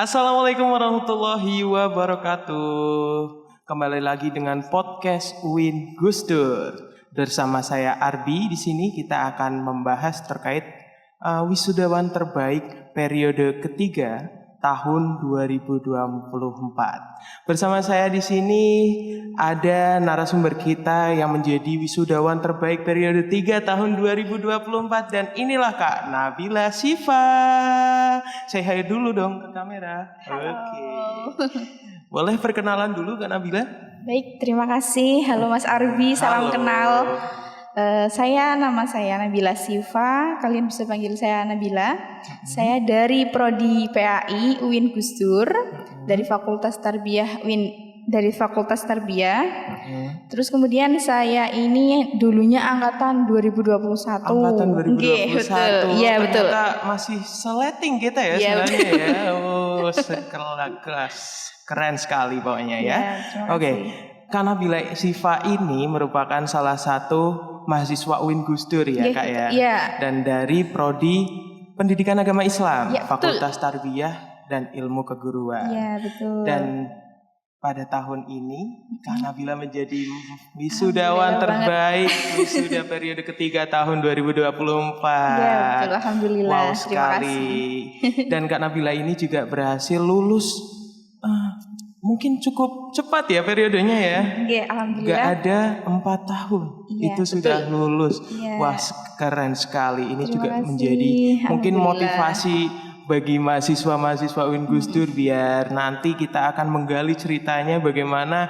Assalamualaikum warahmatullahi wabarakatuh. Kembali lagi dengan podcast UIN Gusdur. Bersama saya Arbi. Di sini kita akan membahas terkait wisudawan terbaik periode ketiga tahun 2024. Bersama saya di sini ada narasumber kita yang menjadi wisudawan terbaik periode 3 tahun 2024 dan inilah Kak Nabila Syifa. Say hi dulu dong ke kamera. Halo. Oke. Boleh perkenalan dulu Kak Nabila? Baik, terima kasih. Halo Mas Arbi, salam Halo. kenal. Nama saya Nabila Syifa. Kalian bisa panggil saya Nabila. Saya dari Prodi PAI UIN Gusdur, dari Fakultas Tarbiyah UIN, dari Fakultas Tarbiyah. Terus kemudian saya ini dulunya angkatan 2021. Angkatan 2021. Betul. Iya, betul. Ternyata masih seleting kita ya Iya, sebenarnya ya. Oh, kelas keren sekali pokoknya ya. Terima Oke. kasih. Kak Nabila Syifa ini merupakan salah satu mahasiswa UIN Gusdur ya Kak ya. Iya. Dan dari Prodi Pendidikan Agama Islam, Iya, Fakultas Tarbiyah dan Ilmu Keguruan. Iya, betul. Dan pada tahun ini Kak Nabila menjadi wisudawan terbaik wisuda periode ketiga tahun 2024. Iya, betul. Alhamdulillah. Wow Terima sekali. kasih. Dan Kak Nabila ini juga berhasil lulus mungkin cukup cepat ya periodenya ya. Iya, alhamdulillah. Gak ada 4 tahun Iya, itu sudah betul. lulus. Iya. Wah keren sekali. Ini Terima juga kasih. menjadi mungkin Alhamdulillah. motivasi bagi mahasiswa-mahasiswa UIN Gusdur biar nanti kita akan menggali ceritanya bagaimana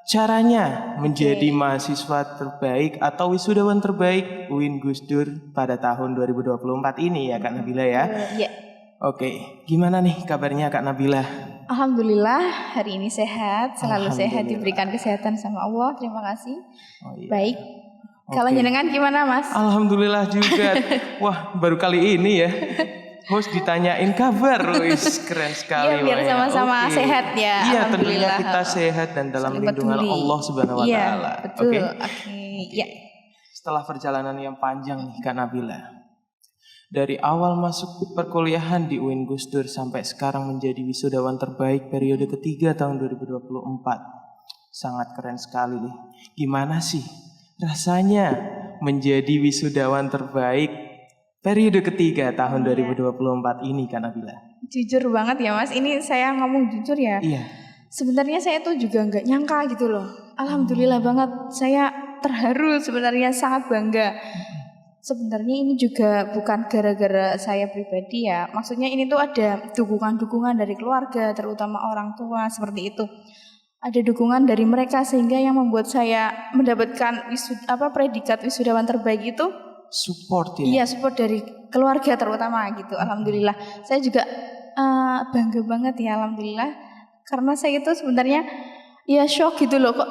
caranya menjadi mahasiswa terbaik atau wisudawan terbaik UIN Gusdur pada tahun 2024 ini ya Kak Nabila ya. Iya. Oke, gimana nih kabarnya Kak Nabila? Alhamdulillah hari ini sehat, selalu sehat, Alhamdulillah. diberikan kesehatan sama Allah. Terima kasih. Oh, iya. Baik. Kalau Oke. jenengan gimana, Mas? Alhamdulillah juga. Wah, baru kali ini ya. Host ditanyain kabar, wis keren sekali. Iya, biar Wak, ya. sama-sama Oke. sehat ya. Iya, tentunya Alhamdulillah. kita sehat dan dalam Saling lindungan peduli. Allah Subhanahu wa Iya, taala. betul. Oke. Oke. Ya. Setelah perjalanan yang panjang nih Kak Nabila. Dari awal masuk perkuliahan di UIN Gusdur sampai sekarang menjadi wisudawan terbaik periode ketiga tahun 2024. Sangat keren sekali nih. Gimana sih rasanya menjadi wisudawan terbaik periode ketiga tahun 2024 ini Kak Nabila? Jujur banget ya, Mas. Ini saya ngomong jujur ya. Iya. Sebenarnya saya tuh juga nggak nyangka gitu loh. Alhamdulillah banget. Saya terharu sebenarnya, sangat bangga. Sebenarnya ini juga bukan gara-gara saya pribadi ya. Maksudnya ini tuh ada dukungan-dukungan dari keluarga, terutama orang tua seperti itu. Ada dukungan dari mereka sehingga yang membuat saya mendapatkan predikat wisudawan terbaik itu. Support ya. Iya, support dari keluarga terutama gitu. Alhamdulillah. Saya juga bangga banget ya, alhamdulillah. Karena saya itu sebenarnya ya shock gitu loh, kok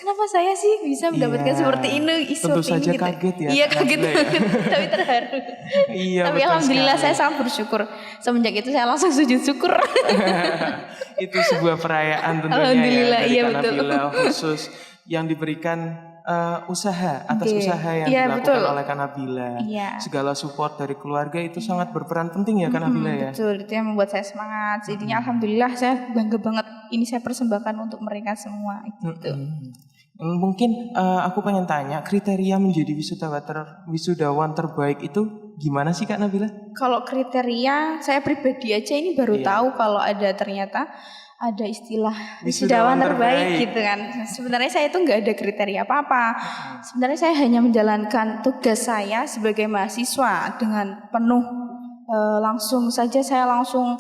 kenapa saya sih bisa mendapatkan Iya. seperti ini, Tentu saja kaget ya. Iya, Kak kaget Nabila ya. banget, tapi terharu. Iya, Tapi betul alhamdulillah sekali. saya sangat bersyukur. Semenjak itu saya langsung sujud syukur. Itu sebuah perayaan tentunya Alhamdulillah, ya dari iya, Kak betul. Nabila khusus yang diberikan usaha atas Oke. usaha yang Iya, dilakukan betul. oleh Kak Nabila. Iya. Segala support dari keluarga itu sangat berperan penting ya Kak Nabila ya. Betul, itu yang membuat saya semangat. Jadinya alhamdulillah saya bangga banget. Ini saya persembahkan untuk mereka semua gitu. Mungkin aku pengen tanya kriteria menjadi wisudawan terbaik itu gimana sih Kak Nabila? Kalau kriteria saya pribadi aja ini baru Iya. tahu kalau ternyata ada istilah Wisudawan wisudawan terbaik terbaik. gitu kan. Sebenarnya saya itu nggak ada kriteria apa-apa. Sebenarnya saya hanya menjalankan tugas saya sebagai mahasiswa dengan penuh langsung saja saya langsung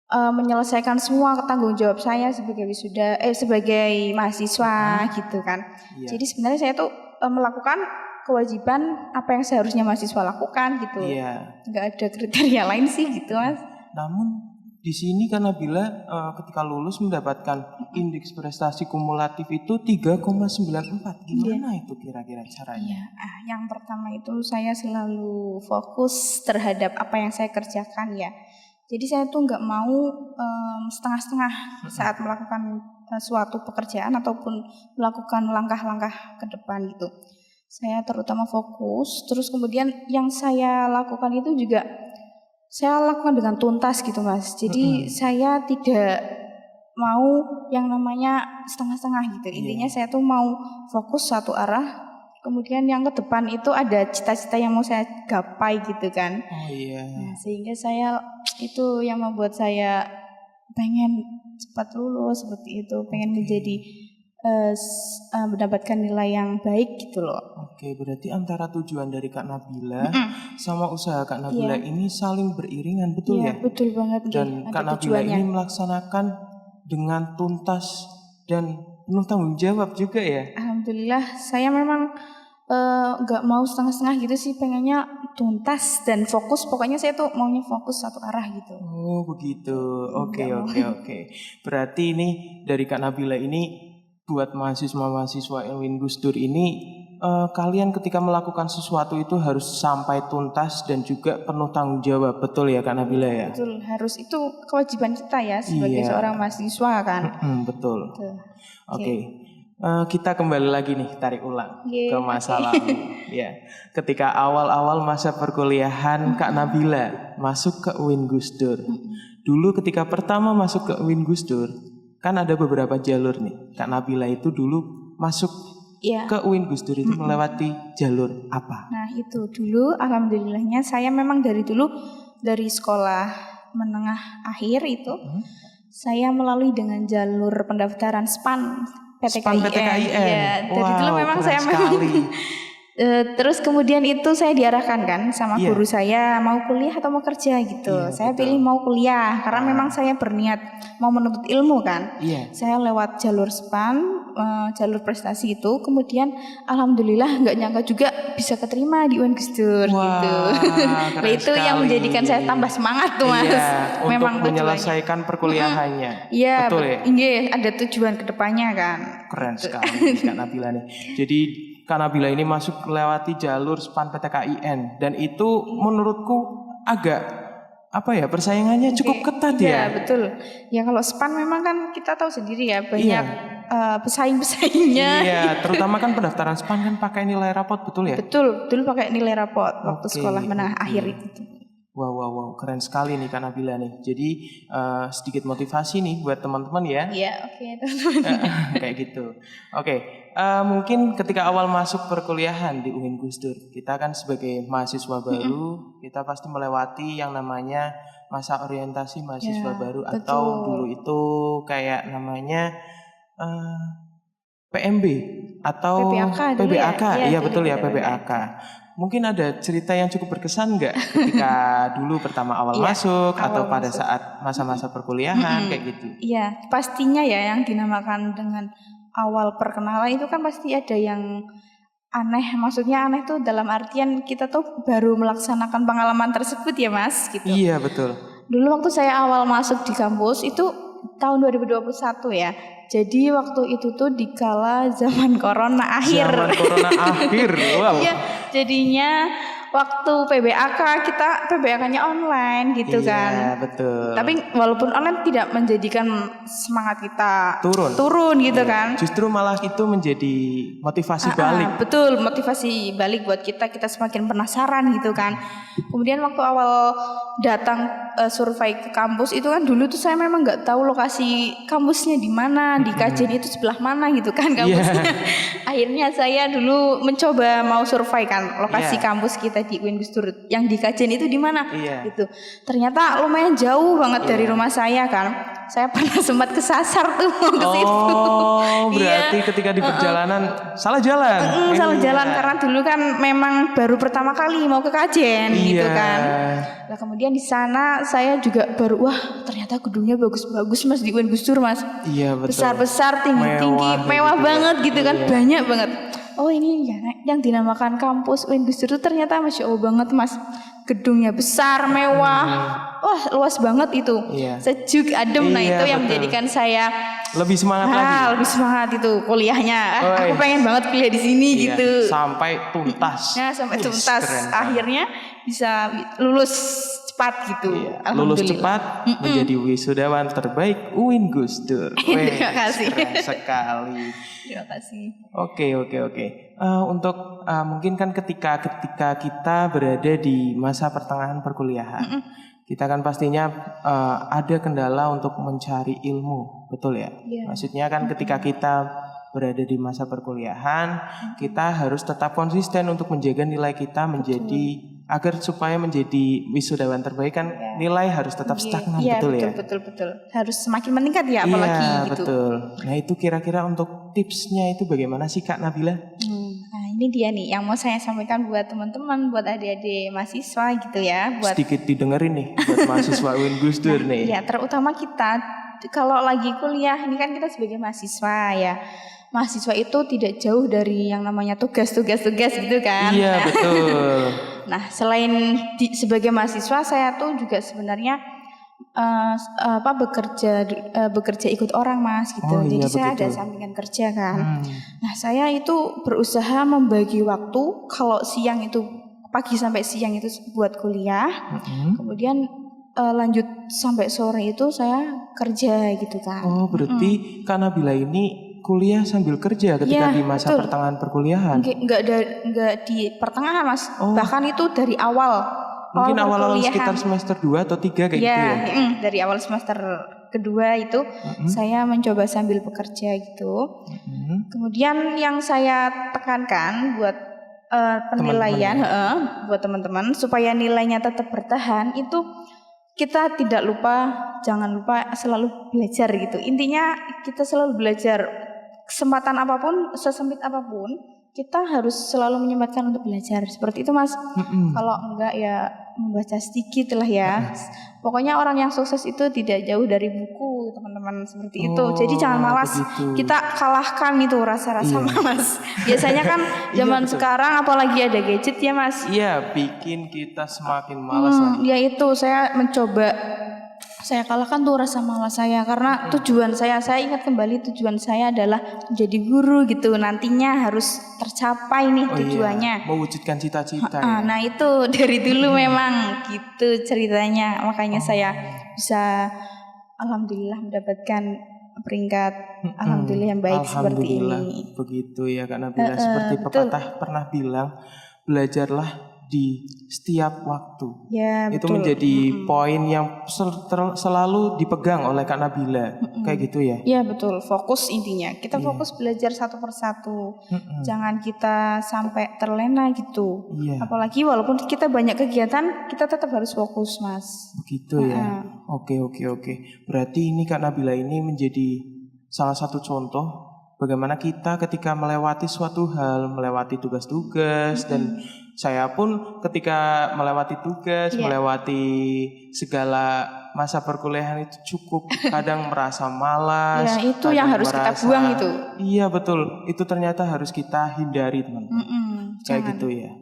menyelesaikan semua tanggung jawab saya sebagai sebagai mahasiswa gitu kan. Iya. Jadi sebenarnya saya tuh melakukan kewajiban apa yang seharusnya mahasiswa lakukan gitu. Iya. Nggak ada kriteria lain sih gitu, Mas. Namun di sini Kak Nabila ketika lulus mendapatkan indeks prestasi kumulatif itu 3,94. Gimana itu kira-kira caranya? Iya, yang pertama itu saya selalu fokus terhadap apa yang saya kerjakan ya. Jadi saya tuh nggak mau setengah-setengah saat melakukan suatu pekerjaan ataupun melakukan langkah-langkah ke depan gitu. Saya terutama fokus, terus kemudian yang saya lakukan itu juga saya lakukan dengan tuntas gitu Mas. Jadi saya tidak mau yang namanya setengah-setengah gitu. Intinya saya tuh mau fokus satu arah. Kemudian yang ke depan itu ada cita-cita yang mau saya gapai gitu kan. Oh iya. Nah, sehingga saya itu yang membuat saya pengen cepat lulus seperti itu, pengen menjadi mendapatkan nilai yang baik gitu loh. Oke, berarti antara tujuan dari Kak Nabila sama usaha Kak Nabila ini saling beriringan, betul ya? Betul banget. Dan ada Kak Nabila ini melaksanakan dengan tuntas dan penuh tanggung jawab juga ya? Alhamdulillah, saya memang nggak mau setengah-setengah gitu sih, pengennya tuntas dan fokus. Pokoknya saya tuh maunya fokus satu arah gitu. Oh begitu, oke. Berarti ini dari Kak Nabila ini buat mahasiswa-mahasiswa UIN Gus Dur ini, kalian ketika melakukan sesuatu itu harus sampai tuntas dan juga penuh tanggung jawab, betul ya Kak Nabila ya? Betul, harus, itu kewajiban kita ya sebagai seorang mahasiswa kan. Betul. Oke. Kita kembali lagi nih, tarik ulang ke masa lalu ya. Ketika awal-awal masa perkuliahan Kak Nabila masuk ke UIN Gus Dur. Dulu ketika pertama masuk ke UIN Gus Dur, kan ada beberapa jalur nih. Kak Nabila itu dulu masuk ke UIN Gus Dur itu melewati jalur apa? Nah itu dulu alhamdulillahnya saya memang dari dulu dari sekolah menengah akhir itu saya melalui dengan jalur pendaftaran SPAN PTKIN. Ya, dari dulu memang saya memang terus kemudian itu saya diarahkan kan sama guru saya mau kuliah atau mau kerja gitu. Saya pilih mau kuliah karena memang saya berniat mau menuntut ilmu kan. Saya lewat jalur SPAN, jalur prestasi itu. Kemudian alhamdulillah nggak nyangka juga bisa keterima di UIN Gus Dur gitu. Nah, itu yang menjadikan saya tambah semangat tuh Mas. Memang untuk menyelesaikan perkuliahannya. Iya, betul ya? Iya, ada tujuan kedepannya kan. Keren sekali Kak Nabila nih. Jadi Kak Nabila ini masuk lewati jalur SPAN PTKIN dan itu menurutku agak persaingannya cukup ketat ya. Iya betul. Ya kalau SPAN memang kan kita tahu sendiri ya banyak pesaing-pesaingnya. Iya, terutama kan pendaftaran SPAN kan pakai nilai rapot, betul ya? Betul, dulu pakai nilai rapot waktu sekolah menengah akhir itu. Wow, keren sekali nih Kak Nabila nih. Jadi sedikit motivasi nih buat teman-teman ya. Iya, oke teman-teman. Kayak gitu. Oke, mungkin ketika awal masuk perkuliahan di UIN Gus Dur, kita kan sebagai mahasiswa baru, kita pasti melewati yang namanya masa orientasi mahasiswa baru atau dulu itu kayak namanya PMB atau PBAK. Iya betul ya PBAK. Mungkin ada cerita yang cukup berkesan nggak ketika dulu pertama awal masuk atau pada saat masa-masa perkuliahan kayak gitu? Iya, pastinya ya yang dinamakan dengan awal perkenalan itu kan pasti ada yang aneh. Maksudnya aneh tuh dalam artian kita tuh baru melaksanakan pengalaman tersebut ya Mas gitu. Iya betul. Dulu waktu saya awal masuk di kampus itu tahun 2021 ya. Jadi waktu itu tuh dikala zaman corona akhir. Zaman corona akhir, wow. Iya, jadinya waktu PBAK-nya online gitu kan. Iya, betul. Tapi walaupun online tidak menjadikan semangat kita turun gitu kan. Justru malah itu menjadi motivasi balik. Betul, motivasi balik buat kita semakin penasaran gitu kan. Kemudian waktu awal datang survei ke kampus itu kan dulu tuh saya memang nggak tahu lokasi kampusnya di mana, di Kajen itu sebelah mana gitu kan kampusnya. Akhirnya saya dulu mencoba mau survei kan lokasi kampus kita di UIN Gus Dur yang di Kajen itu di mana gitu. Ternyata lumayan jauh banget dari rumah saya kan. Saya pernah sempat kesasar tuh mau ke situ. Oh, berarti ketika di perjalanan salah jalan. Salah jalan karena dulu kan memang baru pertama kali mau ke Kajen gitu kan. Nah, kemudian di sana saya juga baru ternyata gedungnya bagus-bagus Mas di UIN Gus Dur Mas. Iya betul. Besar-besar, tinggi-tinggi, mewah banget gitu kan, banyak banget. Oh ini ya yang dinamakan kampus UIN Gus Dur itu ternyata Masya Allah banget Mas. Gedungnya besar, mewah, wah luas banget itu, sejuk, adem. Nah itu yang menjadikan saya lebih semangat lagi. Lebih semangat itu kuliahnya. Aku pengen banget kuliah di sini gitu. Sampai tuntas. Ya sampai tuntas. Akhirnya bisa lulus cepat gitu. Lulus cepat menjadi wisudawan terbaik UIN Gus Dur. Terima kasih. Keren sekali. Terima kasih. Oke. Untuk mungkin kan ketika kita berada di masa pertengahan perkuliahan, Kita kan pastinya ada kendala untuk mencari ilmu, betul ya? Iya. Maksudnya kan ketika kita berada di masa perkuliahan, kita harus tetap konsisten untuk menjaga nilai kita menjadi agar supaya menjadi wisudawan terbaik kan nilai harus tetap stagnan, betul ya? Betul. Harus semakin meningkat ya, apalagi Iya, gitu. betul. Nah itu kira-kira untuk tipsnya itu bagaimana sih Kak Nabila? Nah ini dia nih yang mau saya sampaikan buat teman-teman, buat adik-adik mahasiswa gitu ya. Buat Sedikit didengerin nih buat mahasiswa UIN Gus Dur nih. ya terutama kita kalau lagi kuliah ini kan kita sebagai mahasiswa ya. Mahasiswa itu tidak jauh dari yang namanya tugas gitu kan. Iya, betul. Nah selain sebagai mahasiswa saya tuh juga sebenarnya bekerja ikut orang Mas gitu. Oh, Jadi iya, saya begitu. ada sampingan kerja kan. Nah saya itu berusaha membagi waktu. Kalau siang itu pagi sampai siang itu buat kuliah. Kemudian lanjut sampai sore itu saya kerja gitu kan. Oh berarti Kak Nabila ini kuliah sambil kerja ketika Iya, di masa betul. pertengahan perkuliahan. Enggak di pertengahan Mas. Oh. Bahkan itu dari awal. Mungkin awal-awal perkuliahan. sekitar semester 2 atau 3 kayak gitu Ya, ya. dari awal semester kedua itu saya mencoba sambil bekerja gitu. Kemudian yang saya tekankan buat penilaian, buat teman-teman supaya nilainya tetap bertahan itu kita jangan lupa selalu belajar gitu. Intinya kita selalu belajar, kesempatan apapun, sesempit apapun, kita harus selalu menyempatkan untuk belajar. Seperti itu Mas. Kalau enggak ya membaca sedikit lah ya. Pokoknya orang yang sukses itu tidak jauh dari buku, teman-teman, seperti itu. Jadi jangan malas. begitu. Kita kalahkan itu rasa-rasa malas. Biasanya kan zaman betul. sekarang apalagi ada gadget ya Mas. Iya, bikin kita semakin malas lagi. Ya itu saya mencoba, saya kalahkan tuh rasa malas saya karena tujuan saya ingat kembali tujuan saya adalah menjadi guru gitu, nantinya harus tercapai nih tujuannya. Mewujudkan cita-cita ya. Nah itu dari dulu memang gitu ceritanya, makanya saya bisa alhamdulillah mendapatkan peringkat alhamdulillah yang baik seperti ini. Begitu ya Kak Nabila, seperti pepatah pernah bilang, belajarlah di setiap waktu. Ya, itu betul. menjadi poin yang selalu dipegang oleh Kak Nabila. Kayak gitu ya. Iya betul, fokus intinya. Kita fokus belajar satu persatu. Jangan kita sampai terlena gitu. Iya. Apalagi walaupun kita banyak kegiatan, kita tetap harus fokus, Mas. Begitu ya. Oke. Berarti ini Kak Nabila ini menjadi salah satu contoh bagaimana kita ketika melewati suatu hal, melewati tugas-tugas dan saya pun ketika melewati tugas, melewati segala masa perkuliahan itu cukup kadang merasa malas. Ya itu yang harus kita buang itu. Iya betul, itu ternyata harus kita hindari teman-teman. Kayak gitu ya.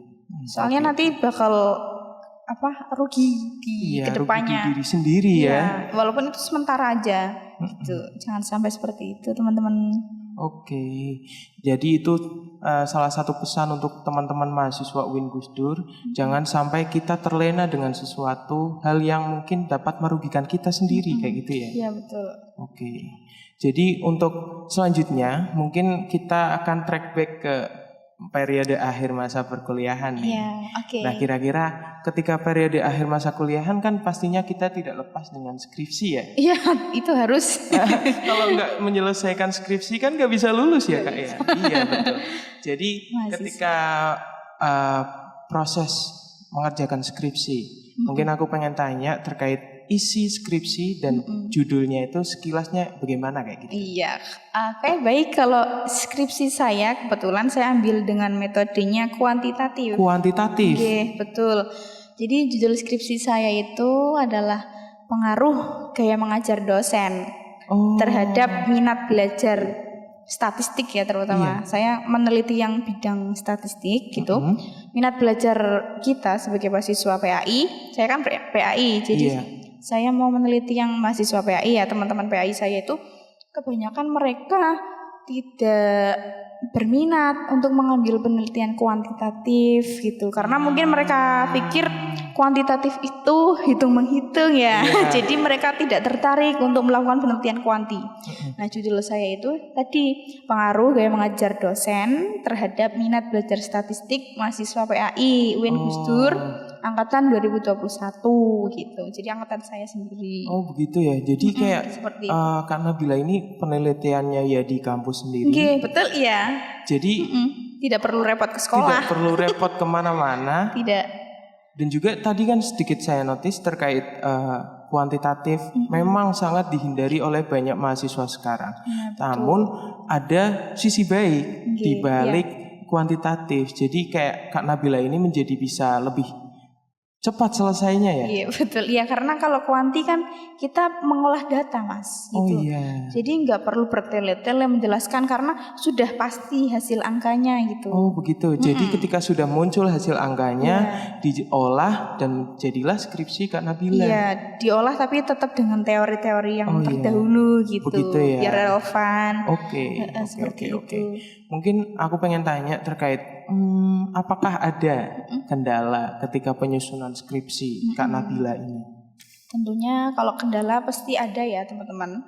Soalnya nanti bakal rugi di kedepannya. Rugi di diri sendiri ya. Walaupun itu sementara aja. Gitu. Jangan sampai seperti itu teman-teman. Oke, jadi itu salah satu pesan untuk teman-teman mahasiswa UIN Gus Dur. Jangan sampai kita terlena dengan sesuatu hal yang mungkin dapat merugikan kita sendiri, kayak gitu ya. Iya betul. Oke, jadi untuk selanjutnya mungkin kita akan track back ke periode akhir masa perkuliahan nih. Iya, oke. Nah kira-kira ketika periode akhir masa kuliahan kan pastinya kita tidak lepas dengan skripsi ya. Iya itu harus. Kalau nggak menyelesaikan skripsi kan nggak bisa lulus ya Kak ya. Iya betul. Jadi ketika proses mengerjakan skripsi, mungkin aku pengen tanya terkait isi skripsi dan judulnya itu sekilasnya bagaimana kayak gitu. Iya, baik kalau skripsi saya kebetulan saya ambil dengan metodenya kuantitatif. Kuantitatif. Oke, betul. Jadi judul skripsi saya itu adalah pengaruh gaya mengajar dosen terhadap minat belajar statistik ya terutama. Saya meneliti yang bidang statistik gitu. Minat belajar kita sebagai mahasiswa PAI, saya kan PAI, jadi saya mau meneliti yang mahasiswa PAI ya, teman-teman PAI saya itu kebanyakan mereka tidak berminat untuk mengambil penelitian kuantitatif gitu. Karena mungkin mereka pikir kuantitatif itu hitung-menghitung ya. Jadi mereka tidak tertarik untuk melakukan penelitian kuanti. Nah, judul saya itu tadi pengaruh gaya mengajar dosen terhadap minat belajar statistik mahasiswa PAI UIN Gus Dur angkatan 2021 gitu. Jadi angkatan saya sendiri. Oh begitu ya. Jadi kayak Seperti itu. Kak Nabila ini penelitiannya ya di kampus sendiri. Oke, betul iya. Jadi Tidak perlu repot ke sekolah. tidak perlu repot kemana-mana. Tidak. Dan juga tadi kan sedikit saya notice terkait kuantitatif memang sangat dihindari oleh banyak mahasiswa sekarang. Namun ada sisi baik di balik kuantitatif. Jadi kayak Kak Nabila ini menjadi bisa lebih cepat selesainya ya. Iya betul. Iya karena kalau kuanti kan kita mengolah data Mas. Oh Gitu. iya. Jadi nggak perlu bertele-tele menjelaskan karena sudah pasti hasil angkanya gitu. Oh begitu. Jadi ketika sudah muncul hasil angkanya diolah dan jadilah skripsi Kak Nabila. Iya diolah tapi tetap dengan teori-teori yang Oh, iya. terdahulu gitu. Begitu ya. Biar relevan. Oke. Seperti Oke. itu. Mungkin aku pengen tanya terkait apakah ada kendala ketika penyusunan skripsi Kak Nabila ini? Tentunya kalau kendala pasti ada ya teman-teman.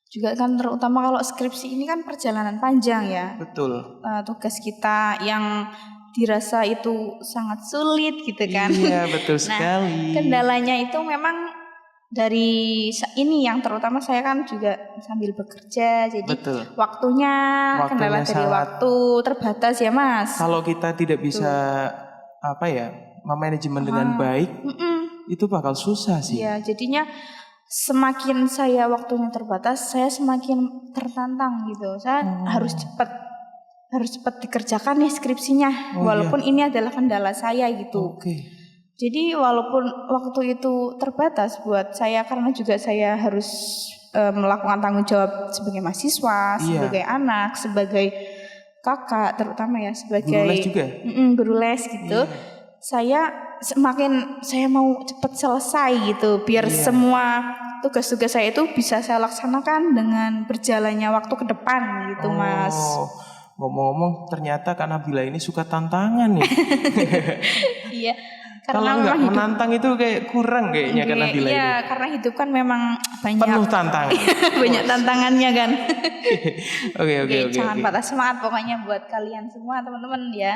Juga kan terutama kalau skripsi ini kan perjalanan panjang ya. Betul. Tugas kita yang dirasa itu sangat sulit gitu kan. Iya betul sekali. Kendalanya itu memang dari ini yang terutama saya kan juga sambil bekerja. Jadi Betul. waktunya kendala dari sangat- waktu terbatas ya Mas. Kalau kita tidak bisa memanajemen dengan baik, itu bakal susah sih. Iya, jadinya semakin saya waktunya terbatas, saya semakin tertantang gitu. Saya harus cepat dikerjakan nih skripsinya, walaupun ini adalah kendala saya gitu. Oke. Jadi walaupun waktu itu terbatas buat saya karena juga saya harus melakukan tanggung jawab sebagai mahasiswa, sebagai anak, sebagai kakak terutama ya, sebagai Guru les juga? Guru les gitu. Saya mau cepat selesai gitu biar semua tugas-tugas saya itu bisa saya laksanakan dengan berjalannya waktu ke depan gitu Mas. Ngomong-ngomong ternyata Kak Nabila ini suka tantangan nih. Iya. Kalau Karena nggak memang menantang itu kayak kurang kayaknya Kak Nabila ini. Iya, karena hidup kan memang banyak Penuh tantangan. banyak tantangannya kan. Oke. Jangan patah semangat pokoknya buat kalian semua teman-teman ya.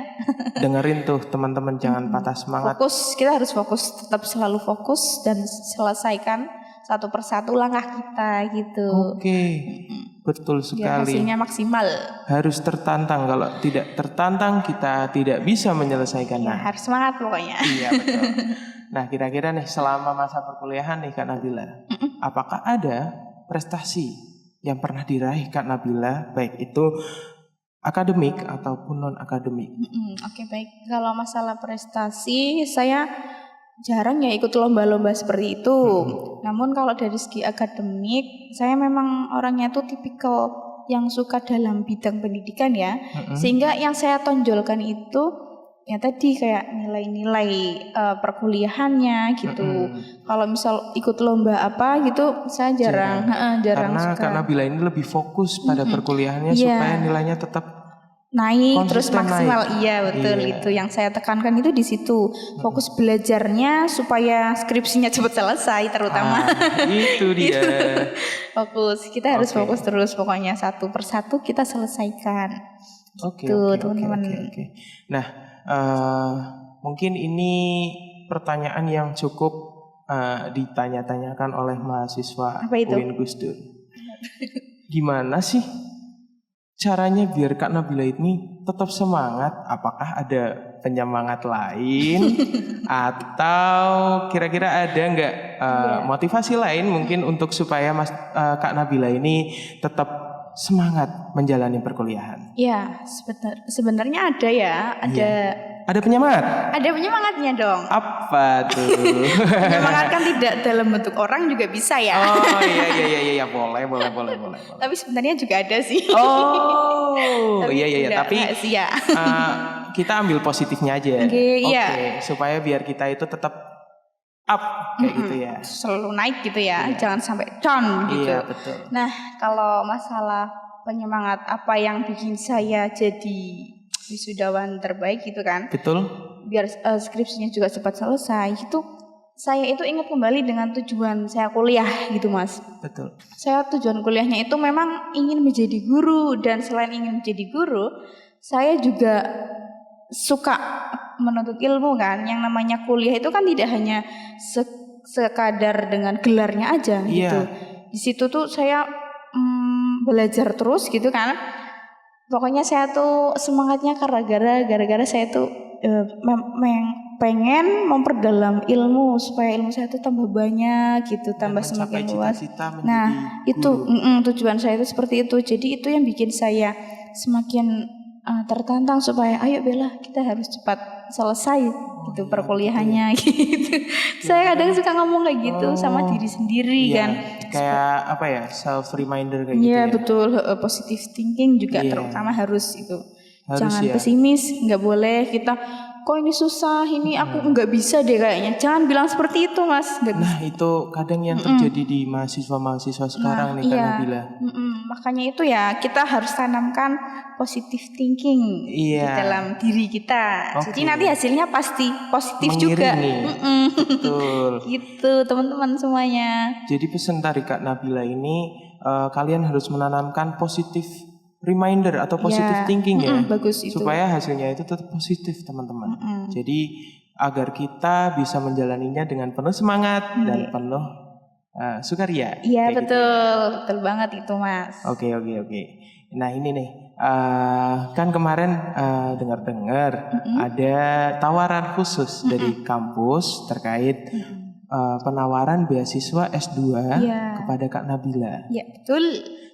Dengerin tuh teman-teman jangan patah semangat. Kita harus fokus, tetap selalu fokus dan selesaikan satu persatu langkah kita gitu. Oke. Betul Biar sekali. hasilnya maksimal. Harus tertantang. Kalau tidak tertantang kita tidak bisa menyelesaikannya. Ya, harus semangat pokoknya. Iya betul. Nah kira-kira nih selama masa perkuliahan nih Kak Nabila, apakah ada prestasi yang pernah diraih Kak Nabila, baik itu akademik ataupun non akademik? Oke baik. Kalau masalah prestasi saya jarang ya ikut lomba-lomba seperti itu. Namun kalau dari segi akademik, saya memang orangnya tuh tipikal yang suka dalam bidang pendidikan ya. Sehingga yang saya tonjolkan itu ya tadi kayak nilai-nilai perkuliahannya gitu. Kalau misal ikut lomba apa gitu, saya jarang Karena suka. Kak Nabila ini lebih fokus pada perkuliahannya supaya nilainya tetap naik konsisten terus maksimal. naik. Iya betul, itu yang saya tekankan itu di situ. Fokus belajarnya supaya skripsinya cepat selesai terutama. Itu dia. Fokus, kita harus fokus terus pokoknya satu persatu kita selesaikan. Oke. teman-teman. Nah mungkin ini pertanyaan yang cukup ditanya-tanyakan oleh mahasiswa Apa itu? UIN Gus Dur. Gimana sih caranya biar Kak Nabila ini tetap semangat? Apakah ada penyemangat lain atau kira-kira ada nggak motivasi lain mungkin untuk supaya Kak Nabila ini tetap semangat menjalani perkuliahan? Ya, sebenarnya ada ya, Ada penyemangat? ada penyemangatnya dong. Apa tuh? Menyemangatkan tidak dalam bentuk orang juga bisa ya. Oh iya boleh. Tapi sebenarnya juga ada sih. Oh iya tidak tapi rahasia. Kita ambil positifnya aja. Oke, iya. Supaya biar kita itu tetap up kayak gitu ya. Selalu naik gitu ya, jangan sampai down gitu. Iya betul. Nah, kalau masalah penyemangat apa yang bikin saya jadi wisudawan terbaik gitu kan, Betul. biar skripsinya juga cepat selesai, itu saya itu ingat kembali dengan tujuan saya kuliah gitu Mas. Betul. Saya tujuan kuliahnya itu memang ingin menjadi guru, dan selain ingin menjadi guru, saya juga suka menuntut ilmu kan. Yang namanya kuliah itu kan tidak hanya sekadar dengan gelarnya aja gitu. Di situ tuh saya belajar terus gitu kan. Pokoknya saya tuh semangatnya gara-gara saya tuh pengen memperdalam ilmu supaya ilmu saya tuh tambah banyak gitu, tambah semakin luas. Nah, itu tujuan saya itu seperti itu. Jadi itu yang bikin saya semakin tertantang supaya ayo Bella, kita harus cepat selesai gitu perkuliahannya gitu. Saya kadang suka ngomong kayak gitu sama diri sendiri kan. Kayak apa ya, self reminder kayak gitu ya. Iya betul, positive thinking juga terutama harus itu. Jangan pesimis, nggak boleh kita kok ini susah, ini aku nggak bisa deh kayaknya. Jangan bilang seperti itu Mas. Nah itu kadang yang terjadi di mahasiswa sekarang nih Kak Nabila. Makanya itu ya kita harus tanamkan positive thinking di dalam diri kita. Jadi nanti hasilnya pasti positif juga. Betul. Gitu teman-teman semuanya. Jadi pesan dari Kak Nabila ini kalian harus menanamkan positif reminder atau positive thinking ya, bagus itu. Supaya hasilnya itu tetap positif teman-teman. Jadi agar kita bisa menjalaninya dengan penuh semangat dan penuh sukaria. Iya betul, betul banget itu Mas. Oke. Nah ini nih, kan kemarin dengar-dengar ada tawaran khusus dari kampus terkait penawaran beasiswa S2 kepada Kak Nabila. Iya betul.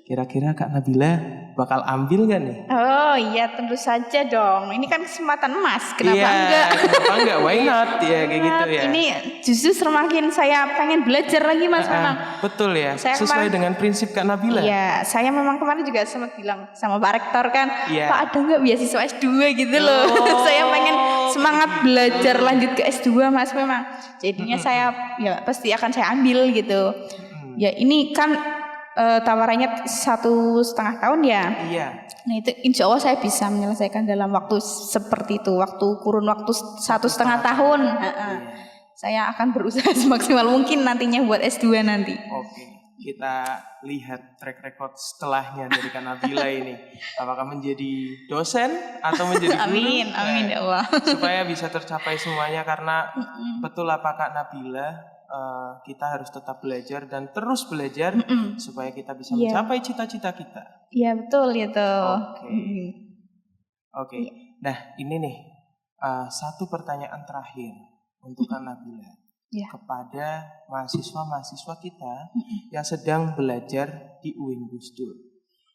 Kira-kira Kak Nabila bakal ambil gak nih? Oh iya tentu saja dong. Ini kan kesempatan emas. Kenapa enggak? Kenapa enggak? Why not? Ya kayak gitu ya. Ini justru semakin saya pengen belajar lagi Mas memang. Betul ya. Sesuai dengan prinsip Kak Nabila. Iya, saya memang kemarin juga sempat bilang sama Pak Rektor kan, Pak ada enggak beasiswa S2 gitu loh. Saya pengen semangat belajar lanjut ke S2 Mas memang. Jadinya saya ya pasti akan saya ambil gitu. Ya ini kan tawarannya 1,5 tahun ya. Iya. Nah itu insya Allah saya bisa menyelesaikan dalam waktu seperti itu. Kurun waktu 1,5 tahun. Saya akan berusaha semaksimal mungkin nantinya buat S2 nanti. Oke. Kita lihat track record setelahnya dari Kak Nabila ini. Apakah menjadi dosen atau menjadi guru? Amin ya Allah. Supaya bisa tercapai semuanya karena betul apa Kak Nabila, kita harus tetap belajar dan terus belajar supaya kita bisa mencapai cita-cita kita. Iya betul itu. Oke. Nah ini nih satu pertanyaan terakhir untuk Kak Nabila kepada mahasiswa kita yang sedang belajar di UIN Gus Dur.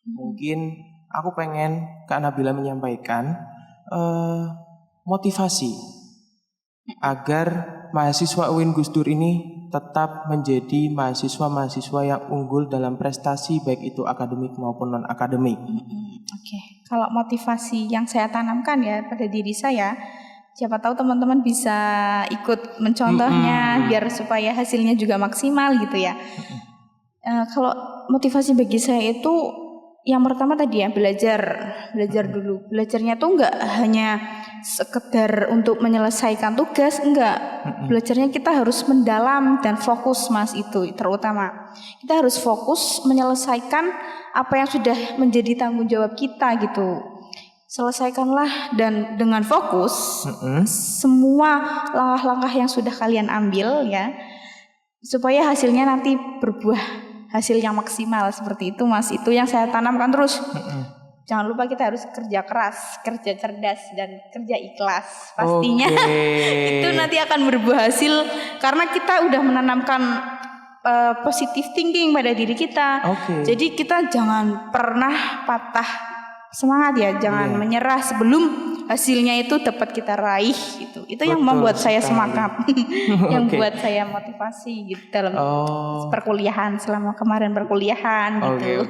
Mungkin aku pengen Kak Nabila menyampaikan motivasi agar mahasiswa UIN Gus Dur ini tetap menjadi mahasiswa yang unggul dalam prestasi baik itu akademik maupun non akademik. Oke. Kalau motivasi yang saya tanamkan ya pada diri saya, siapa tahu teman-teman bisa ikut mencontohnya biar supaya hasilnya juga maksimal gitu ya. Kalau motivasi bagi saya itu yang pertama tadi ya belajar dulu. Belajarnya tuh enggak hanya sekedar untuk menyelesaikan tugas, enggak. Belajarnya kita harus mendalam dan fokus Mas, itu terutama. Kita harus fokus menyelesaikan apa yang sudah menjadi tanggung jawab kita gitu. Selesaikanlah dan dengan fokus semua langkah-langkah yang sudah kalian ambil ya, supaya hasilnya nanti berbuah hasil yang maksimal seperti itu Mas. Itu yang saya tanamkan terus. Jangan lupa kita harus kerja keras, kerja cerdas dan kerja ikhlas pastinya. Itu nanti akan berbuah hasil karena kita udah menanamkan positive thinking pada diri kita. Jadi kita jangan pernah patah semangat ya, jangan menyerah sebelum hasilnya itu dapat kita raih gitu. Itu yang membuat saya semangat. Yang buat saya motivasi gitu dalam perkuliahan, selama kemarin perkuliahan gitu.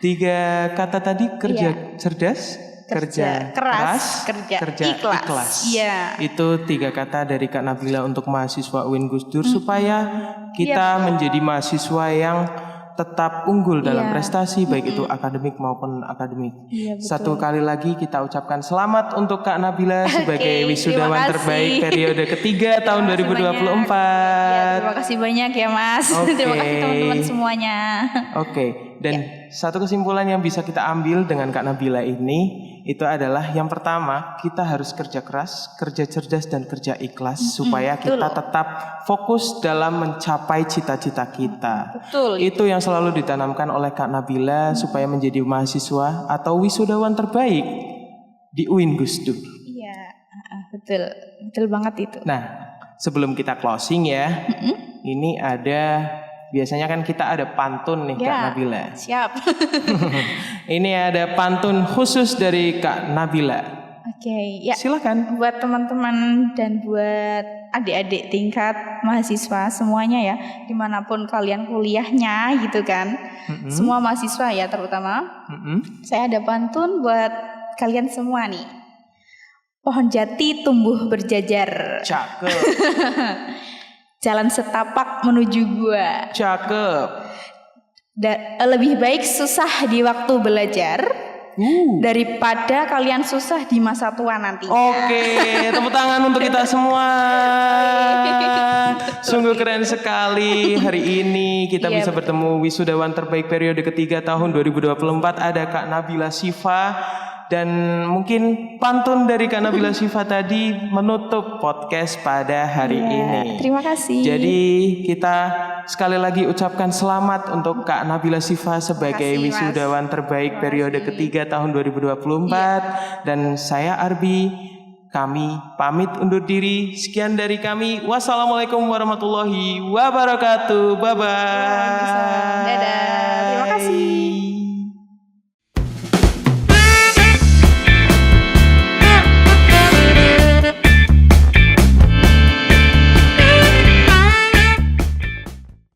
3 kata tadi, kerja cerdas, kerja keras, kerja ikhlas. Iya. Itu 3 kata dari Kak Nabila untuk mahasiswa UIN Gus Dur supaya kita menjadi mahasiswa yang tetap unggul dalam prestasi baik itu akademik maupun akademik. Satu kali lagi kita ucapkan selamat untuk Kak Nabila sebagai wisudawan terbaik periode ketiga tahun 2024. Terima kasih banyak ya Mas. Terima kasih teman-teman semuanya. Dan satu kesimpulan yang bisa kita ambil dengan Kak Nabila ini itu adalah yang pertama, kita harus kerja keras, kerja cerdas dan kerja ikhlas supaya betul. kita tetap fokus dalam mencapai cita-cita kita. Betul. Itu yang selalu ditanamkan oleh Kak Nabila supaya menjadi mahasiswa atau wisudawan terbaik di UIN Gus Dur. Iya, betul. Betul banget itu. Nah, sebelum kita closing ya, ini ada biasanya kan kita ada pantun nih Kak Ya, Nabila. siap. Ini ada pantun khusus dari Kak Nabila. Oke, ya. Silakan. Buat teman-teman dan buat adik-adik tingkat mahasiswa semuanya ya, dimanapun kalian kuliahnya gitu kan, semua mahasiswa ya terutama. Saya ada pantun buat kalian semua nih. Pohon jati tumbuh berjajar, Cakep. jalan setapak menuju gua. Cakep. Lebih baik susah di waktu belajar daripada kalian susah di masa tua nanti. Oke, tepuk tangan untuk kita semua. Sungguh keren sekali hari ini kita Iya, bisa bertemu wisudawan terbaik periode ketiga tahun 2024. Ada Kak Nabila Syifa. Dan mungkin pantun dari Kak Nabila Syifa tadi menutup podcast pada hari ini. Terima kasih. Jadi kita sekali lagi ucapkan selamat untuk Kak Nabila Syifa sebagai Terima kasih, Mas. wisudawan terbaik Terima periode kasih. ketiga tahun 2024. Dan saya Arbi, kami pamit undur diri. Sekian dari kami. Wassalamualaikum warahmatullahi wabarakatuh. Bye-bye.